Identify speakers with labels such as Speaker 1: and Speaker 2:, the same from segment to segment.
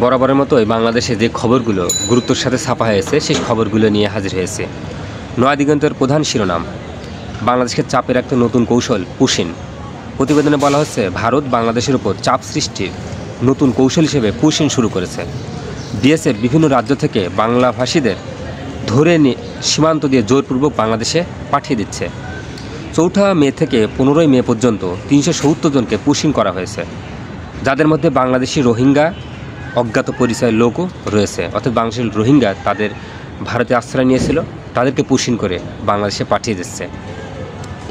Speaker 1: বরাবরের মতোই বাংলাদেশে যে খবরগুলো গুরুত্বের সাথে ছাপা হয়েছে সেই খবরগুলো নিয়ে হাজির হয়েছে। নয়া দিগন্তের প্রধান শিরোনাম, বাংলাদেশকে চাপে রাখতে নতুন কৌশল পুশিন। প্রতিবেদনে বলা হচ্ছে, ভারত বাংলাদেশের উপর চাপ সৃষ্টির নতুন কৌশল হিসেবে পুশিন শুরু করেছে। বিএসএফ বিভিন্ন রাজ্য থেকে বাংলাভাষীদের ধরে নিয়ে সীমান্ত দিয়ে জোরপূর্বক বাংলাদেশে পাঠিয়ে দিচ্ছে। 4 মে থেকে 15 মে পর্যন্ত 370 জনকে পুশিন করা হয়েছে, যাদের মধ্যে বাংলাদেশি রোহিঙ্গা অজ্ঞাত পরিচয়ের লোকও রয়েছে। অর্থাৎ বাংলাদেশের রোহিঙ্গা তাদের ভারতে আশ্রয় নিয়েছিল, তাদেরকে পুশিন করে বাংলাদেশে পাঠিয়ে দিচ্ছে।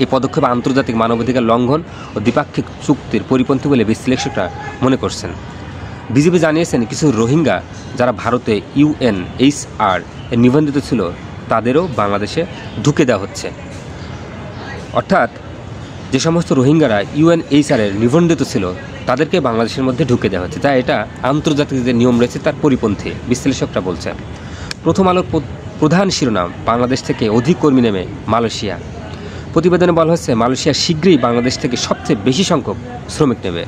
Speaker 1: এই পদক্ষেপ আন্তর্জাতিক মানবাধিকার লঙ্ঘন ও দ্বিপাক্ষিক চুক্তির পরিপন্থী বলে বিশ্লেষকরা মনে করছেন। বিজেপি জানিয়েছেন, কিছু রোহিঙ্গা যারা ভারতে UNHCR এর নিবন্ধিত ছিল তাদেরও বাংলাদেশে ঢুকে দেওয়া হচ্ছে। অর্থাৎ যে সমস্ত রোহিঙ্গারা UNHCR এর নিবন্ধিত ছিল তাদেরকে বাংলাদেশের মধ্যে ঢুকে দেওয়া হচ্ছে, তাই এটা আন্তর্জাতিক যে নিয়ম রয়েছে তার পরিপন্থী, বিশ্লেষকরা বলছেন। প্রথম আলোর প্রধান শিরোনাম, বাংলাদেশ থেকে অধিক কর্মী নেমে মালয়েশিয়া। প্রতিবেদনে বলা হচ্ছে, মালয়েশিয়া শীঘ্রই বাংলাদেশ থেকে সবচেয়ে বেশি সংখ্যক শ্রমিক নেবে।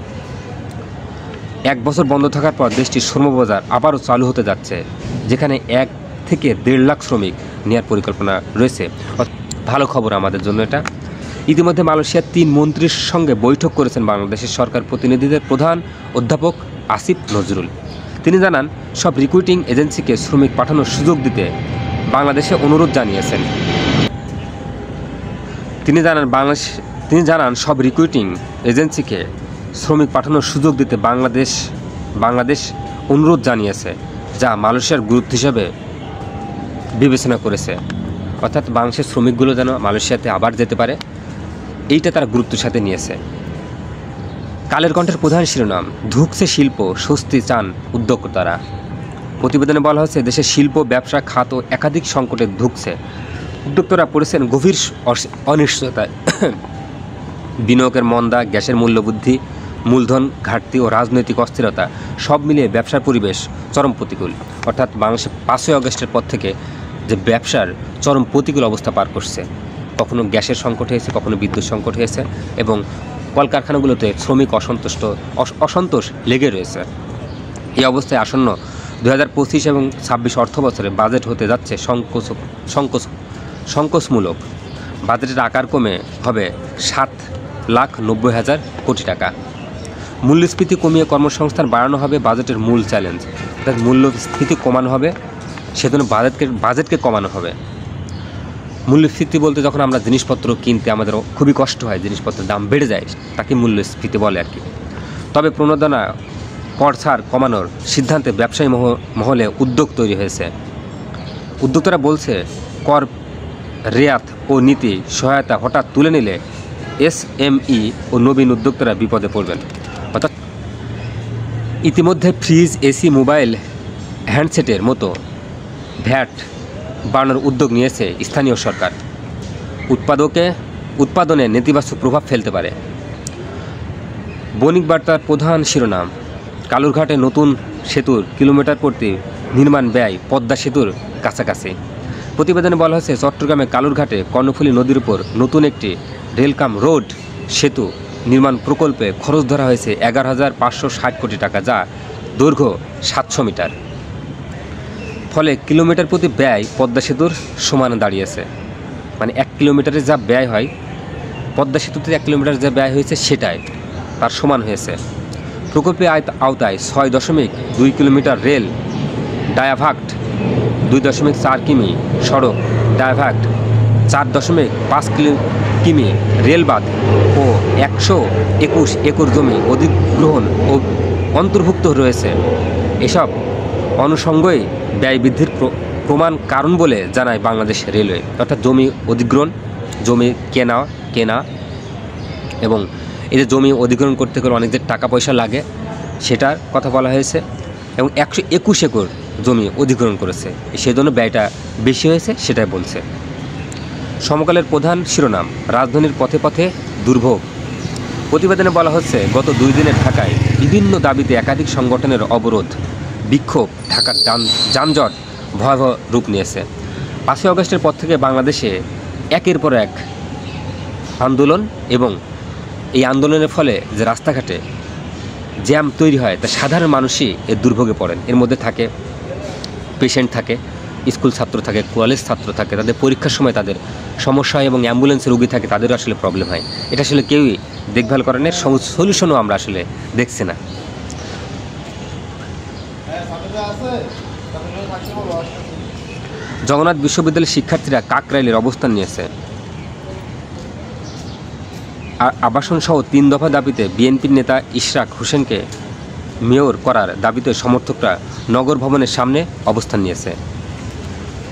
Speaker 1: 1 বছর বন্ধ থাকার পর দেশটির শ্রমবাজার আবারও চালু হতে যাচ্ছে, যেখানে 1 থেকে 1.5 লাখ শ্রমিক নেওয়ার পরিকল্পনা রয়েছে। ভালো খবর আমাদের জন্য এটা। ইতিমধ্যে মালয়েশিয়ার 3 মন্ত্রীর সঙ্গে বৈঠক করেছেন বাংলাদেশের সরকার প্রতিনিধিদের প্রধান অধ্যাপক আসিফ নজরুল। তিনি জানান, সব রিক্রুটিং এজেন্সিকে শ্রমিক পাঠানোর সুযোগ দিতে বাংলাদেশে অনুরোধ জানিয়েছেন। তিনি জানান সব রিক্রুটিং এজেন্সিকে শ্রমিক পাঠানোর সুযোগ দিতে বাংলাদেশ অনুরোধ জানিয়েছে, যা মালয়েশিয়ার গুরুত্ব হিসাবে বিবেচনা করেছে। অর্থাৎ বাংলাদেশের শ্রমিকগুলো যেন মালয়েশিয়াতে আবার যেতে পারে, এইটা তারা গুরুত্বের সাথে নিয়েছে। কালের কণ্ঠের প্রধান শিরোনাম, ধুঁকছে শিল্প, স্বস্তি চান উদ্যোক্তারা। প্রতিবেদনে বলা হচ্ছে, দেশের শিল্প ব্যবসা খাত একাধিক সংকটে ধুঁকছে। উদ্যোক্তারা পড়েছেন গভীর অনিশ্চয়তায়। বিনিয়োগের মন্দা, গ্যাসের মূল্যবৃদ্ধি, মূলধন ঘাটতি ও রাজনৈতিক অস্থিরতা সব মিলিয়ে ব্যবসার পরিবেশ চরম প্রতিকূল। অর্থাৎ বাংলাদেশে 5ই আগস্টের পর থেকে যে ব্যবসার চরম প্রতিকূল অবস্থা পার করছে। কখনো গ্যাসের সংকট হয়েছে, কখনো বিদ্যুৎ সংকট হয়েছে, এবং কলকারখানাগুলোতে শ্রমিক অসন্তোষ লেগে রয়েছে। এই অবস্থায় আসন্ন 2025 এবং 26 অর্থ বছরে বাজেট হতে যাচ্ছে সংকোচমূলক। বাজেটের আকার কমে হবে 7,90,000 কোটি টাকা। মূল্যস্ফীতি কমিয়ে কর্মসংস্থান বাড়ানো হবে বাজেটের মূল চ্যালেঞ্জ। অর্থাৎ মূল্যস্ফীতি কমানো হবে, সেজন্য বাজেটকে কমানো হবে। মূল্যস্ফীতি বলতে যখন আমরা জিনিসপত্র কিনতে আমাদের খুবই কষ্ট হয়, জিনিসপত্রের দাম বেড়ে যায়, তাকে মূল্যস্ফীতি বলে আর কি। তবে প্রণোদনা কর ছাড় কমানোর সিদ্ধান্তে ব্যবসায়ী মহলে উদ্যোগ তৈরি হয়েছে। উদ্যোক্তারা বলছে, কর রেয়াত ও নীতি সহায়তা হঠাৎ তুলে নিলে SME ও নবীন উদ্যোক্তারা বিপদে পড়বেন। অর্থাৎ ইতিমধ্যে ফ্রিজ, এসি, মোবাইল, হ্যান্ডসেটের মতো ভ্যাট বাড়ানোর উদ্যোগ নিয়েছে স্থানীয় সরকার। উৎপাদনে নেতিবাচক প্রভাব ফেলতে পারে। বণিক বার্তার প্রধান শিরোনাম, কালুরঘাটে নতুন সেতুর কিলোমিটার প্রতি নির্মাণ ব্যয় পদ্মা সেতুর কাছাকাছি। প্রতিবেদনে বলা হয়েছে, চট্টগ্রামে কালুরঘাটে কর্ণফুলী নদীর উপর নতুন একটি রেলকাম রোড সেতু নির্মাণ প্রকল্পে খরচ ধরা হয়েছে 11,560 কোটি টাকা, যা দৈর্ঘ্য 700 মিটার। ফলে কিলোমিটার প্রতি ব্যয় পদ্মা সেতুর সমানে দাঁড়িয়েছে। মানে 1 কিলোমিটারে যা ব্যয় হয়, পদ্মা সেতুতে 1 কিলোমিটার যা ব্যয় হয়েছে সেটাই তার সমান হয়েছে। প্রকল্পের আওতায় 6.2 কিলোমিটার রেল ডায়াভাক্ট, 2.4 কিমি সড়ক ডায়াভাক্ট, 4.5 কিমি রেলবাঁধ ও 121 একর জমি অধিগ্রহণ ও অন্তর্ভুক্ত রয়েছে। এসব অনুষঙ্গই ব্যয় বৃদ্ধির প্রমাণ কারণ বলে জানায় বাংলাদেশ রেলওয়ে। অর্থাৎ জমি অধিগ্রহণ, জমি কেনা এবং এই যে জমি অধিগ্রহণ করতে গেলে অনেক যে টাকা পয়সা লাগে সেটার কথা বলা হয়েছে, এবং 121 একর জমি অধিগ্রহণ করেছে, সেই জন্য ব্যয়টা বেশি হয়েছে সেটাই বলছে। সমকালের প্রধান শিরোনাম, রাজধানীর পথে পথে দুর্ভোগ। প্রতিবেদনে বলা হচ্ছে, গত 2 দিনের ঢাকায় বিভিন্ন দাবিতে একাধিক সংগঠনের অবরোধ, বিক্ষোভ, ঢাকার যানজট ভয়াবহ রূপ নিয়েছে। 5ই আগস্টের পর থেকে বাংলাদেশে একের পর এক আন্দোলন, এবং এই আন্দোলনের ফলে যে রাস্তাঘাটে জ্যাম তৈরি হয়, তা সাধারণ মানুষই এর দুর্ভোগে পড়েন। এর মধ্যে থাকে পেশেন্ট থাকে, স্কুল ছাত্র থাকে, কলেজ ছাত্র থাকে, তাদের পরীক্ষার সময় তাদের সমস্যা হয় এবং অ্যাম্বুলেন্সে রোগী থাকে, তাদেরও আসলে প্রবলেম হয়। এটা আসলে কেউই দেখভাল করানোর সলিউশনও আমরা আসলে দেখছি না। জগন্নাথ বিশ্ববিদ্যালয়ের শিক্ষার্থীরা কাকরাইলের অবস্থান নিয়েছে। আবাসন সহ 3 দফা দাবিতে বিএনপির নেতা ইশরাক হোসেনকে মেয়র করার দাবিতে সমর্থকরা নগর ভবনের সামনে অবস্থান নিয়েছে।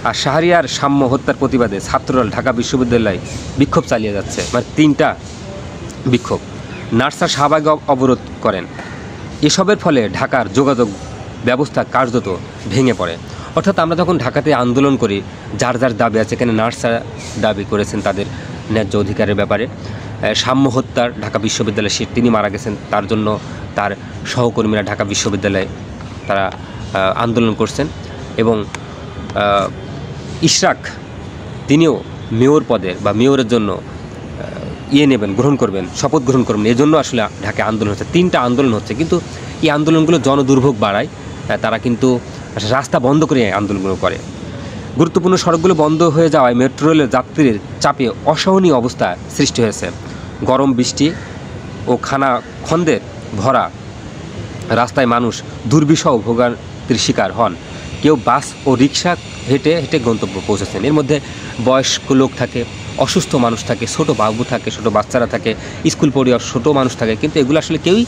Speaker 1: আর শাহরিয়ার সাম্য হত্যার প্রতিবাদে ছাত্রদল ঢাকা বিশ্ববিদ্যালয়ে বিক্ষোভ চালিয়ে যাচ্ছে, মানে 3টা বিক্ষোভ। নার্সার শাহবাগ অবরোধ করেন। এসবের ফলে ঢাকার যোগাযোগ ব্যবস্থা কার্যত ভেঙে পড়ে। অর্থাৎ আমরা যখন ঢাকাতে আন্দোলন করি, যার যার দাবি আছে, এখানে নার্সার দাবি করেছেন তাদের ন্যায্য অধিকারের ব্যাপারে। সাম্য হত্যার ঢাকা বিশ্ববিদ্যালয়ে তিনি মারা গেছেন, তার জন্য তার সহকর্মীরা ঢাকা বিশ্ববিদ্যালয়ে তারা আন্দোলন করছেন। এবং ইশরাক তিনিও মেয়র পদের বা মেয়রের জন্য গ্রহণ করবেন, শপথ গ্রহণ করবেন, এজন্য আসলে ঢাকায় আন্দোলন হচ্ছে। 3টা আন্দোলন হচ্ছে, কিন্তু এই আন্দোলনগুলো জনদুর্ভোগ বাড়ায়। তারা কিন্তু রাস্তা বন্ধ করে আন্দোলনগুলো করে। গুরুত্বপূর্ণ সড়কগুলো বন্ধ হয়ে যাওয়ায় মেট্রো রেলের যাত্রীর চাপে অসহনীয় অবস্থা সৃষ্টি হয়েছে। গরম, বৃষ্টি ও খন্দের ভরা রাস্তায় মানুষ দুর্বিষহ ভোগান্তির শিকার হন। কেউ বাস ও রিক্সা হেঁটে হেঁটে গন্তব্য পৌঁছেছেন। এর মধ্যে বয়স্ক লোক থাকে, অসুস্থ মানুষ থাকে, ছোট বাবু থাকে, ছোট বাচ্চারা থাকে, স্কুল পড়ুয়া ছোট মানুষ থাকে, কিন্তু এগুলো আসলে কেউই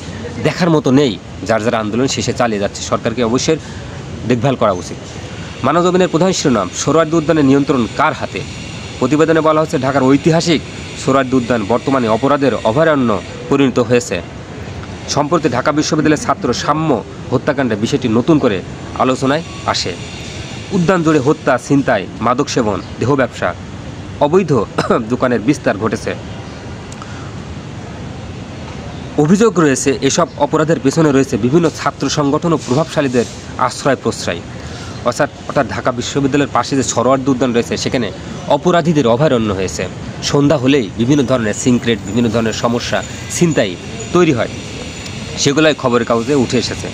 Speaker 1: দেখার মতো নেই। যার যারা আন্দোলন শেষে চালিয়ে যাচ্ছে, সরকারকে অবশ্যই দেখভাল করা উচিত। মানবজমিনের প্রধান শিরোনাম, সোহরাওয়ার্দী উদ্যানের নিয়ন্ত্রণ কার হাতে? প্রতিবেদনে বলা হচ্ছে ঢাকার ঐতিহাসিক সোহরাওয়ার্দী উদ্যান বর্তমানে অপরাধের অভয়ারণ্য পরিণত হয়েছে। সম্প্রতি ঢাকা বিশ্ববিদ্যালয়ের ছাত্র সাম্য হত্যাকাণ্ডে বিষয়টি নতুন করে আলোচনায় আসে। উদ্যান জুড়ে হত্যা, ছিনতাই, মাদক সেবন, দেহ ব্যবসা, অবৈধ দোকানের বিস্তার ঘটেছে। অভিযোগ রয়েছে এসব অপরাধের পেছনে রয়েছে বিভিন্ন ছাত্র সংগঠন ও প্রভাবশালীদের আশ্রয় প্রশ্রয়। অর্থাৎ ঢাকা বিশ্ববিদ্যালয়ের পাশে যে সোহরাওয়ার্দী উদ্যান রয়েছে, সেখানে অপরাধীদের অভয়ারণ্য হয়েছে। সন্ধ্যা হলেই বিভিন্ন ধরনের সিনক্রেট, বিভিন্ন ধরনের সমস্যা, ছিনতাই তৈরি হয়, সেগুলোই খবরের কাগজে উঠে এসেছে।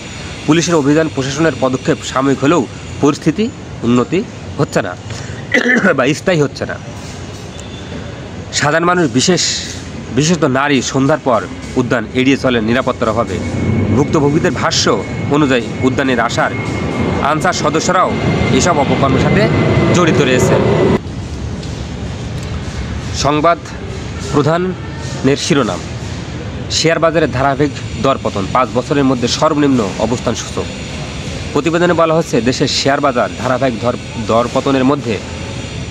Speaker 1: পুলিশের অভিযান, প্রশাসনের পদক্ষেপ সাময়িক হলেও পরিস্থিতি উন্নতি হচ্ছে না বা স্থায়ী হচ্ছে না। সাধারণ মানুষ, বিশেষত নারী সন্ধ্যার পর উদ্যান এড়িয়ে চলেন নিরাপত্তার অভাবে। ভুক্তভোগীদের ভাষ্য অনুযায়ী উদ্যানের আসার আনসার সদস্যরাও এসব অপকর্মের সাথে জড়িত রয়েছে। সংবাদ প্রধানের শিরোনাম, শেয়ার বাজারের ধারাবাহিক দরপতন 5 বছরের মধ্যে সর্বনিম্ন অবস্থান সূচক। প্রতিবেদনে বলা হচ্ছে দেশের শেয়ার বাজার ধারাবাহিক দরপতনের মধ্যে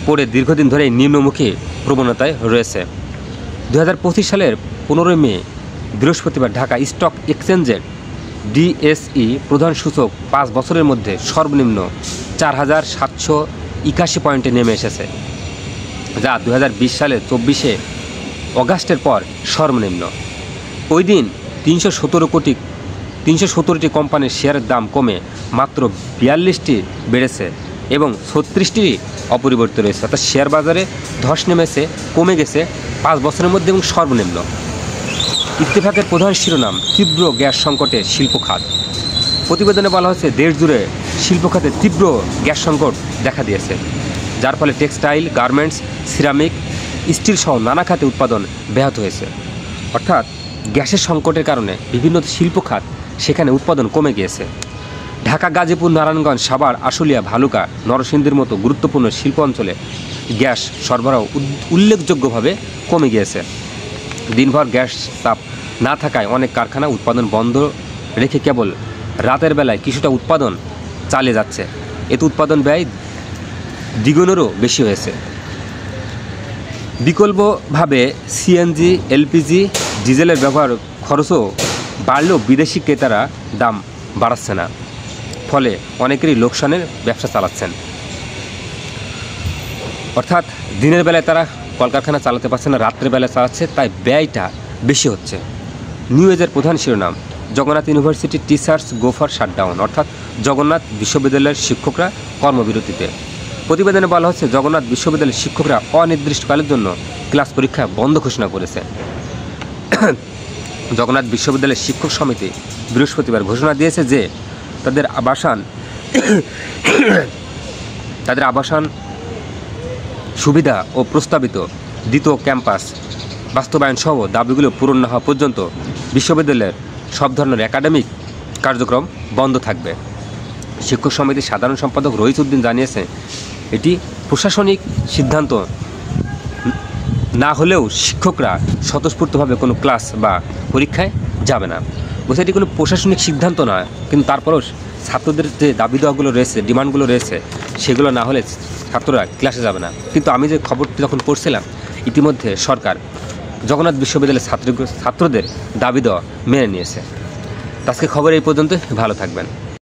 Speaker 1: পড়ে দীর্ঘদিন ধরেই নিম্নমুখী প্রবণতায় রয়েছে। 2025 সালের 15 মে বৃহস্পতিবার ঢাকা স্টক এক্সচেঞ্জের ডিএসই প্রধান সূচক 5 বছরের মধ্যে সর্বনিম্ন 4781 পয়েন্টে নেমে এসেছে, যা 2020 সালের 24 অগাস্টের পর সর্বনিম্ন। ওই দিন 317টি কোম্পানির শেয়ারের দাম কমে মাত্র 42টি বেড়েছে এবং 36টি অপরিবর্তিত রয়েছে। অর্থাৎ শেয়ার বাজারে ধস নেমেছে, কমে গেছে 5 বছরের মধ্যে এবং সর্বনিম্ন। ইত্তেফাকের প্রধান শিরোনাম, তীব্র গ্যাস সংকটে শিল্প খাত। প্রতিবেদনে বলা হচ্ছে দেশ জুড়ে শিল্প খাতে তীব্র গ্যাস সংকট দেখা দিয়েছে, যার ফলে টেক্সটাইল, গার্মেন্টস, সিরামিক, স্টিল সহ নানা খাতে উৎপাদন ব্যাহত হয়েছে। অর্থাৎ গ্যাসের সংকটের কারণে বিভিন্ন শিল্প খাত সেখানে উৎপাদন কমে গিয়েছে। ঢাকা, গাজীপুর, নারায়ণগঞ্জ, সাভার, আশুলিয়া, ভালুকা, নরসিংদীর মতো গুরুত্বপূর্ণ শিল্প অঞ্চলে গ্যাস সরবরাহ উল্লেখযোগ্যভাবে কমে গিয়েছে। দিনভর গ্যাস তাপ না থাকায় অনেক কারখানা উৎপাদন বন্ধ রেখে কেবল রাতের বেলায় কিছুটা উৎপাদন চালিয়ে যাচ্ছে। এতে উৎপাদন ব্যয় দ্বিগুণেরও বেশি হয়েছে। বিকল্পভাবে সিএনজি, এলপিজি, ডিজেলের ব্যবহার খরচও বাড়লেও বিদেশি ক্রেতারা দাম বাড়াচ্ছে না, ফলে অনেকেরই লোকসানের ব্যবসা চালাচ্ছেন। অর্থাৎ দিনের বেলায় তারা কলকারখানা চালাতে পারছে না, রাত্রের বেলায় চালাচ্ছে, তাই ব্যয়টা বেশি হচ্ছে। নিউ এজের প্রধান শিরোনাম, Jagannath university teachers go for shutdown. অর্থাৎ জগন্নাথ বিশ্ববিদ্যালয়ের শিক্ষকরা কর্মবিরতিতে। প্রতিবেদনে বলা হচ্ছে জগন্নাথ বিশ্ববিদ্যালয়ের শিক্ষকরা অনির্দিষ্টকালের জন্য ক্লাস পরীক্ষা বন্ধ ঘোষণা করেছে। জগন্নাথ বিশ্ববিদ্যালয়ের শিক্ষক সমিতি বৃহস্পতিবার ঘোষণা দিয়েছে যে তাদের আবাসন সুবিধা ও প্রস্তাবিত দ্বিতীয় ক্যাম্পাস বাস্তবায়ন সহ দাবিগুলো পূরণ না হওয়া পর্যন্ত বিশ্ববিদ্যালয়ের সব ধরনের একাডেমিক কার্যক্রম বন্ধ থাকবে। শিক্ষক সমিতির সাধারণ সম্পাদক রইস উদ্দিন জানিয়েছে, এটি প্রশাসনিক সিদ্ধান্ত না হলেও শিক্ষকরা স্বতঃস্ফূর্তভাবে কোনো ক্লাস বা পরীক্ষায় যাবে না। বলছে এটি কোনো প্রশাসনিক সিদ্ধান্ত নয়, কিন্তু তারপরেও ছাত্রদের যে দাবি দেওয়াগুলো রয়েছে, ডিমান্ডগুলো রয়েছে, সেগুলো না হলে ছাত্ররা ক্লাসে যাবে না। কিন্তু আমি যে খবরটি যখন পড়ছিলাম, ইতিমধ্যে সরকার জগন্নাথ বিশ্ববিদ্যালয়ের ছাত্রদের দাবি দেওয়া মেনে নিয়েছে। আজকে খবর এই পর্যন্ত, ভালো থাকবেন।